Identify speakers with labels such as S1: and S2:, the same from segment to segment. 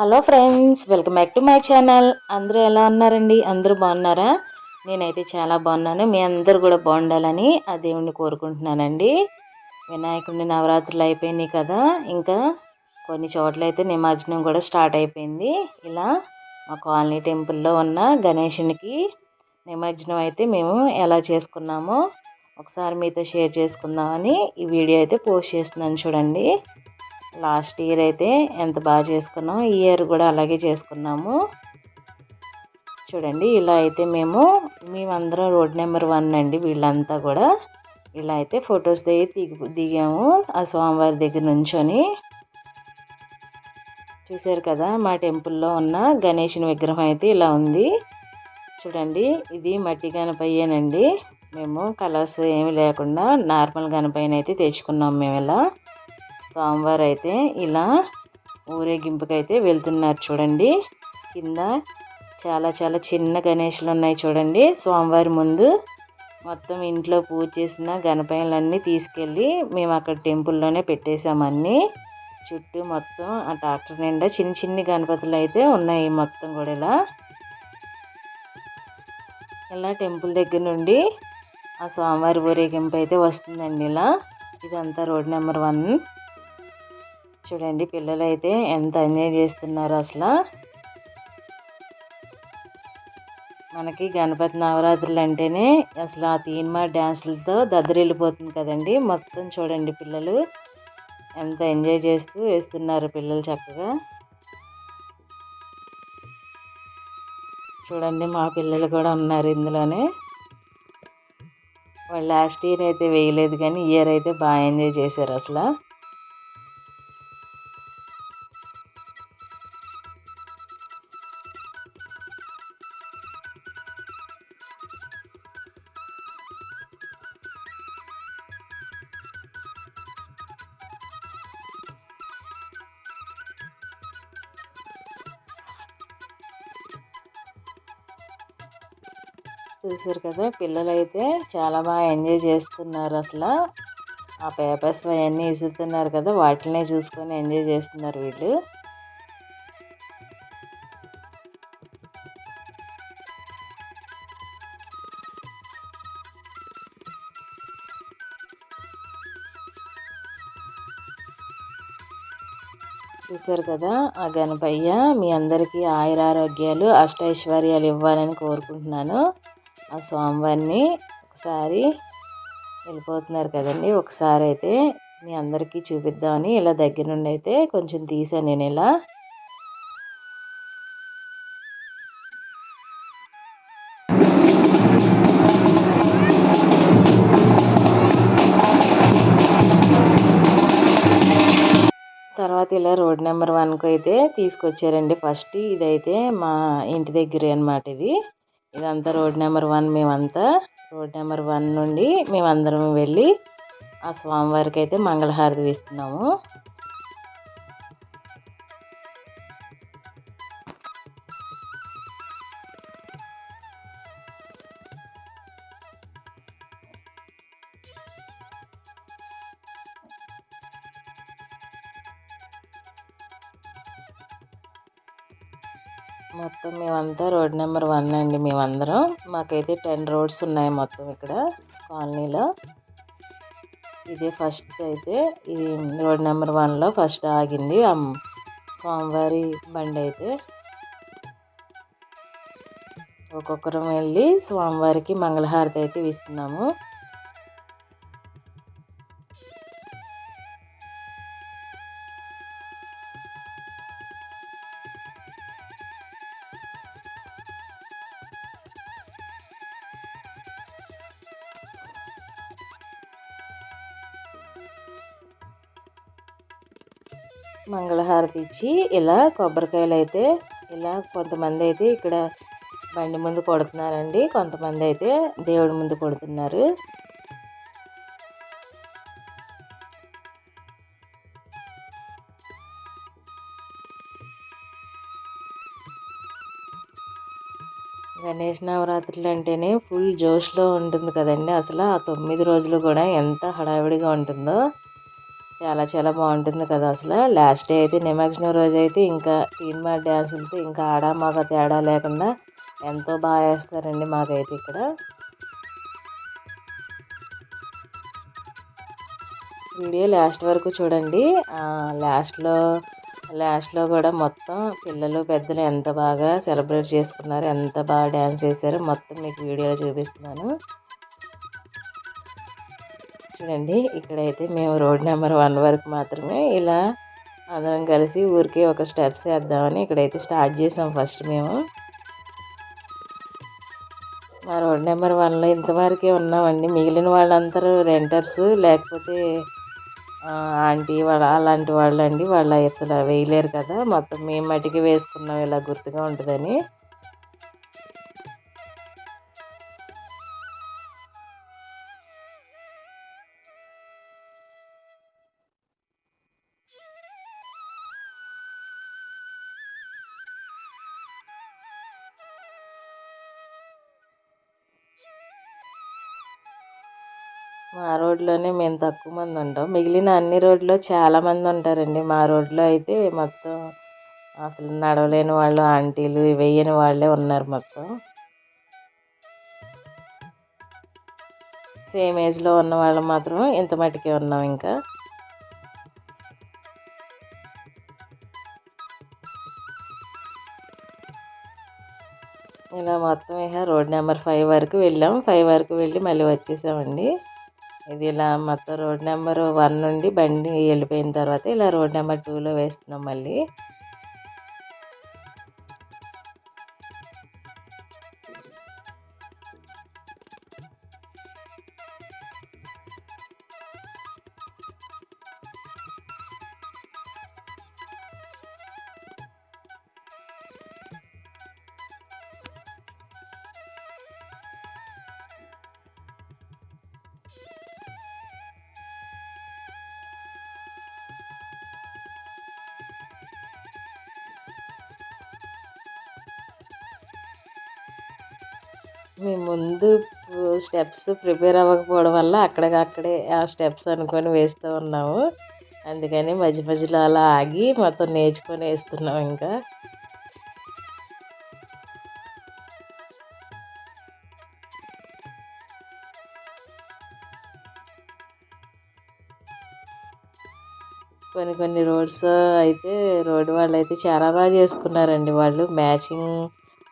S1: Hello friends, welcome back to my channel. అందరూ ఎలా ఉన్నారండి? అందరూ బాగున్నారా? నేనైతే చాలా బాగున్నాను. మీ అందరూ కూడా బాగుండాలని ఆ దేవుణ్ణి కోరుకుంటున్నానండి. వినాయకుడిని నవరాత్రులు అయిపోయినాయి కదా, ఇంకా కొన్ని చోట్ల అయితే నిమజ్జనం కూడా స్టార్ట్ అయిపోయింది. ఇలా మా కాలనీ టెంపుల్లో ఉన్న గణేషునికి నిమజ్జనం అయితే మేము ఎలా చేసుకున్నామో ఒకసారి మీతో షేర్ చేసుకుందామని ఈ వీడియో అయితే పోస్ట్ చేస్తున్నాను. చూడండి, లాస్ట్ ఇయర్ అయితే ఎంత బాగా చేసుకున్నాం, ఈ ఇయర్ కూడా అలాగే చేసుకున్నాము. చూడండి, ఇలా అయితే మేమందరం రోడ్ నెంబర్ 1 అండి. వీళ్ళంతా కూడా ఇలా అయితే ఫొటోస్ దిగాము ఆ స్వామివారి దగ్గర నుంచొని. చూశారు కదా, మా టెంపుల్లో ఉన్న గణేషుని విగ్రహం అయితే ఇలా ఉంది. చూడండి, ఇది మట్టి గణపయ్యేనండి. మేము కలర్స్ ఏమి లేకుండా నార్మల్ గణపయ్యని అయితే తెచ్చుకున్నాం. మేము ఇలా స్వామివారు అయితే ఇలా ఊరేగింపుకైతే వెళ్తున్నారు. చూడండి, కింద చాలా చాలా చిన్న గణేషులు ఉన్నాయి. చూడండి, స్వామివారి ముందు మొత్తం ఇంట్లో పూజ చేసిన గణపయ్యలన్నీ తీసుకెళ్ళి మేము అక్కడ టెంపుల్లోనే పెట్టేశామన్నీ. చుట్టూ మొత్తం ఆ ట్రాక్టర్ నిండా చిన్న చిన్ని గణపతులు అయితే ఉన్నాయి. మొత్తం కూడా ఇలా టెంపుల్ దగ్గర నుండి ఆ స్వామివారి ఊరేగింపు అయితే వస్తుందండి. ఇలా ఇదంతా రోడ్ నెంబర్ 1. చూడండి, పిల్లలు అయితే ఎంత ఎంజాయ్ చేస్తున్నారు అసలు. మనకి గణపతి నవరాత్రులు అంటేనే అసలు ఆ తీన్మా డ్యాన్సులతో దద్దరిల్లిపోతుంది కదండి మొత్తం. చూడండి, పిల్లలు ఎంత ఎంజాయ్ చేస్తూ వేస్తున్నారు పిల్లలు చక్కగా. చూడండి, మా పిల్లలు కూడా ఉన్నారు ఇందులోనే. వాళ్ళు లాస్ట్ ఇయర్ అయితే వేయలేదు, కానీ ఈ ఇయర్ అయితే బాగా ఎంజాయ్ చేశారు అసలు. చూసారు కదా, పిల్లలు అయితే చాలా బాగా ఎంజాయ్ చేస్తున్నారు అసలు. ఆ పేపర్స్ అవన్నీ ఇస్తున్నారు కదా, వాటినే చూసుకొని ఎంజాయ్ చేస్తున్నారు వీళ్ళు. చూసారు కదా, ఆ గణపయ్య మీ అందరికీ ఆయురారోగ్యాలు అష్టైశ్వర్యాలు ఇవ్వాలని కోరుకుంటున్నాను. ఆ స్వామివారిని ఒకసారి వెళ్ళిపోతున్నారు కదండి, ఒకసారి అయితే మీ అందరికీ చూపిద్దామని ఇలా దగ్గర నుండి అయితే కొంచెం తీసాను నేను ఇలా. తర్వాత ఇలా రోడ్ నెంబర్ 1కు అయితే తీసుకొచ్చారండి. ఫస్ట్ ఇదైతే మా ఇంటి దగ్గరే అనమాట. ఇదంతా రోడ్ నెంబర్ 1. మేమంతా రోడ్ నెంబర్ 1 నుండి మేమందరం వెళ్ళి ఆ స్వామివారికి అయితే మంగళహారతి ఇస్తున్నాము. మొత్తం మేమంతా రోడ్ నెంబర్ 1 అండి. మేమందరం మాకైతే 10 రోడ్స్ ఉన్నాయి మొత్తం ఇక్కడ కాలనీలో. ఇదే ఫస్ట్ అయితే ఈ రోడ్ నెంబర్ 1లో ఫస్ట్ ఆగింది స్వామివారి బండి అయితే. ఒక్కొక్కరం వెళ్ళి స్వామివారికి మంగళహారతి అయితే ఇస్తున్నాము. మంగళహారతి ఇచ్చి ఇలా కొబ్బరికాయలు అయితే ఇలా కొంతమంది అయితే ఇక్కడ బండి ముందు కొడుతున్నారండి, కొంతమంది అయితే దేవుడి ముందు కొడుతున్నారు. గణేష్ నవరాత్రులు అంటేనే ఫుల్ జోష్లో ఉంటుంది కదండి అసలు. ఆ 9 రోజులు కూడా ఎంత హడావిడిగా ఉంటుందో. చాలా చాలా బాగుంటుంది కదా అసలు. లాస్ట్ డే అయితే నిమజ్జనం రోజు అయితే ఇంకా తీన్మార్ డ్యాన్సులతో ఇంకా ఆడ మగ తేడా లేకుండా ఎంతో బాగా వేస్తారండి మాకైతే ఇక్కడ. వీడియో లాస్ట్ వరకు చూడండి. లాస్ట్లో కూడా మొత్తం పిల్లలు పెద్దలు ఎంత బాగా సెలబ్రేట్ చేసుకున్నారు, ఎంత బాగా డ్యాన్స్ చేశారో మొత్తం మీకు వీడియోలో చూపిస్తున్నాను చూడండి. ఇక్కడైతే మేము రోడ్ నెంబర్ 1 వరకు మాత్రమే ఇలా అందరం కలిసి ఊరికే ఒక స్టెప్స్ వేద్దామని ఇక్కడైతే స్టార్ట్ చేసాం ఫస్ట్ మేము. మా రోడ్ నెంబర్ 1లో ఇంతవరకే ఉన్నామండి. మిగిలిన వాళ్ళందరూ రెంటర్స్ లేకపోతే ఆంటీ అలాంటి వాళ్ళండి. వాళ్ళు అసలు వేయలేరు కదా, మొత్తం మేము మట్టికి వేసుకున్నాం ఇలా గుర్తుగా ఉంటుందని. మా రోడ్లోనే మేము తక్కువ మంది ఉంటాం. మిగిలిన అన్ని రోడ్లో చాలామంది ఉంటారండి. మా రోడ్లో అయితే మొత్తం అసలు నడవలేని వాళ్ళు, ఆంటీలు, వేయని వాళ్ళే ఉన్నారు మొత్తం. సేమ్ ఏజ్లో ఉన్న వాళ్ళు మాత్రం ఇంత మటుకే ఉన్నాం ఇంకా. ఇలా మొత్తం ఇక రోడ్ నెంబర్ 5 వరకు వెళ్ళాం. 5 వరకు వెళ్ళి మళ్ళీ వచ్చేసామండి. ఇది ఇలా మొత్తం రోడ్ నెంబర్ 1 నుండి బండి వెళ్ళిపోయిన తర్వాత ఇలా రోడ్ నెంబర్ 2లో వేస్తున్నాం మళ్ళీ. మేము ముందు స్టెప్స్ ప్రిపేర్ అవ్వకపోవడం వల్ల అక్కడికక్కడే ఆ స్టెప్స్ అనుకొని వేస్తూ ఉన్నాము. అందుకని మధ్య మధ్యలో అలా ఆగి మొత్తం నేర్చుకొని వేస్తున్నాం ఇంకా. కొన్ని రోడ్స్ అయితే రోడ్డు వాళ్ళు అయితే చాలా బాగా చేసుకున్నారండి. వాళ్ళు మ్యాచింగ్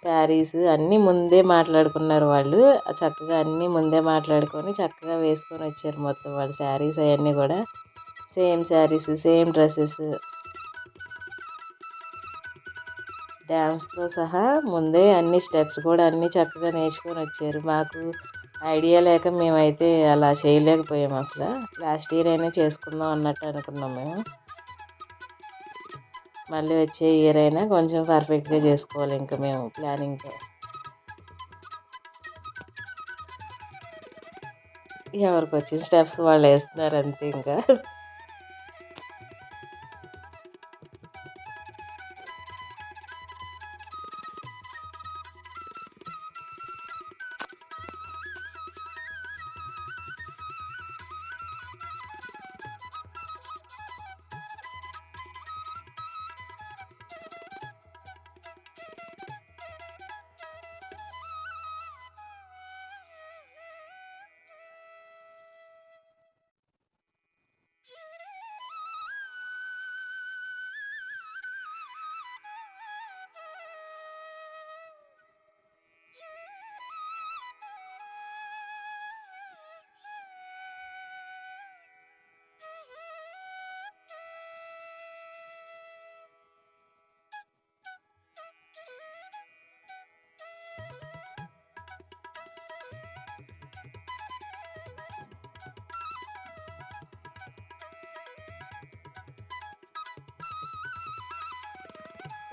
S1: శారీస్ అన్నీ ముందే మాట్లాడుకున్నారు వాళ్ళు. చక్కగా అన్నీ ముందే మాట్లాడుకొని చక్కగా వేసుకొని వచ్చారు మొత్తం వాళ్ళు శారీస్ అవన్నీ కూడా. సేమ్ శారీస్, సేమ్ డ్రెస్సెస్, డ్యాన్స్తో సహా ముందే అన్ని స్టెప్స్ కూడా అన్నీ చక్కగా నేర్చుకొని వచ్చారు. మాకు ఐడియా లేక మేమైతే అలా చేయలేకపోయాము అసలు. లాస్ట్ ఇయర్ అయినా చేసుకుందాం అన్నట్టు అనుకున్నాం మేము. మళ్ళీ వచ్చే ఇయర్ అయినా కొంచెం పర్ఫెక్ట్గా చేసుకోవాలి ఇంకా మేము ప్లానింగ్తో. ఎవరికి వచ్చిన స్టెప్స్ వాళ్ళు వేస్తున్నారు అంతే ఇంకా.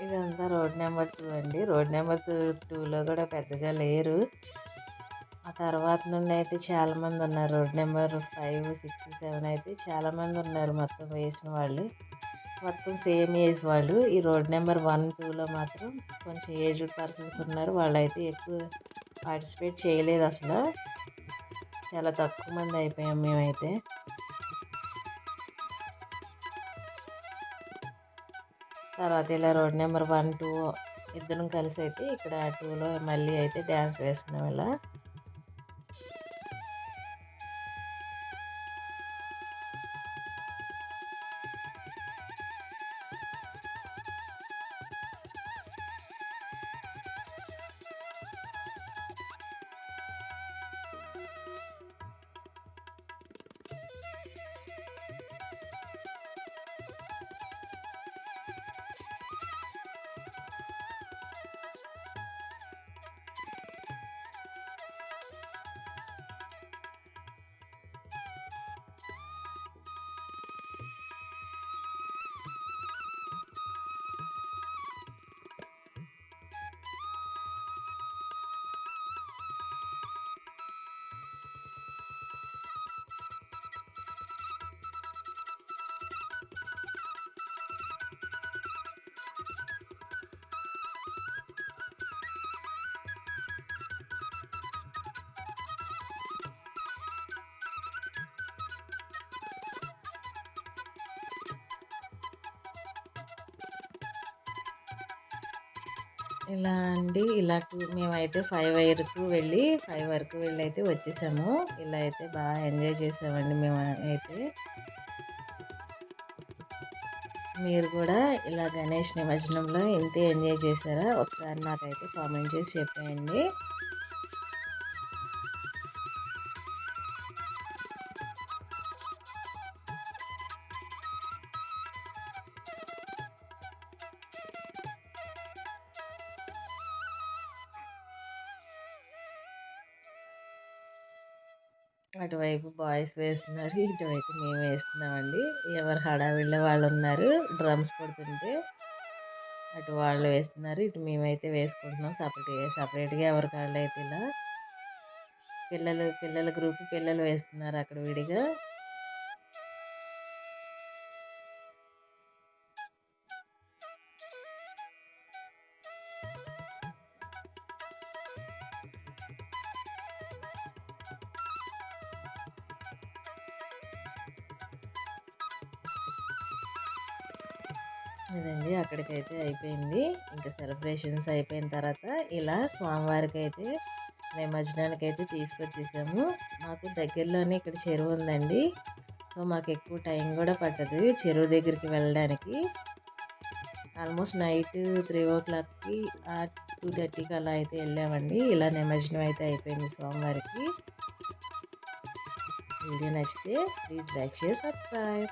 S1: ఇదంతా రోడ్ నెంబర్ 2 అండి. రోడ్ నెంబర్ 2లో కూడా పెద్దగా లేరు. ఆ తర్వాత నుండి అయితే చాలామంది ఉన్నారు. రోడ్ నెంబర్ 5, 6, 7 అయితే చాలామంది ఉన్నారు మొత్తం వేసిన వాళ్ళు. మొత్తం సేమ్ ఏజ్ వాళ్ళు. ఈ రోడ్ నెంబర్ 1, 2లో మాత్రం కొంచెం ఏజ్డ్ పర్సన్స్ ఉన్నారు. వాళ్ళైతే ఎక్కువ పార్టిసిపేట్ చేయలేదు అసలు. చాలా తక్కువ మంది అయిపోయాం మేమైతే. తర్వాత ఇలా రోడ్ నెంబర్ 1, 2 ఇద్దరం కలిసి అయితే ఇక్కడ 2లో మళ్ళీ అయితే డ్యాన్స్ వేస్తున్నాం ఇలా. ఇలా అండి ఇలా మేమైతే 5 వరకు వెళ్ళి అయితే వచ్చేసాము. ఇలా అయితే బాగా ఎంజాయ్ చేసామండి మేము అయితే. మీరు కూడా ఇలా గణేష్ నిమజ్జనంలో ఇంతే ఎంజాయ్ చేశారా? ఒకసారి నాకైతే కామెంట్ చేసి చెప్పేయండి. అటువైపు బాయ్స్ వేస్తున్నారు. ఇటువైపు మేము వేస్తున్నామండి. ఎవరు హడావిడిలో వాళ్ళు ఉన్నారు. డ్రమ్స్ కొడుతుంటే అటు వాళ్ళు వేస్తున్నారు. ఇటు మేమైతే వేసుకుంటున్నాం సపరేట్‌గా ఎవరి కాళ్ళు అయితే ఇలా. పిల్లల గ్రూప్ పిల్లలు వేస్తున్నారు అక్కడ విడిగా. ఇదండి అక్కడికైతే అయిపోయింది. ఇంకా సెలబ్రేషన్స్ అయిపోయిన తర్వాత ఇలా స్వామివారికి అయితే నిమజ్జనానికైతే తీసుకొచ్చేసాము. మాకు దగ్గరలోనే ఇక్కడ చెరువు ఉందండి. సో మాకు ఎక్కువ టైం కూడా పట్టదు చెరువు దగ్గరికి వెళ్ళడానికి. ఆల్మోస్ట్ నైట్ 3:00కి 2:30కి అలా అయితే వెళ్ళామండి. ఇలా నిమజ్జనం అయితే అయిపోయింది స్వామివారికి. వీడియో నచ్చితే ప్లీజ్ లైక్, షేర్, సబ్స్క్రైబ్.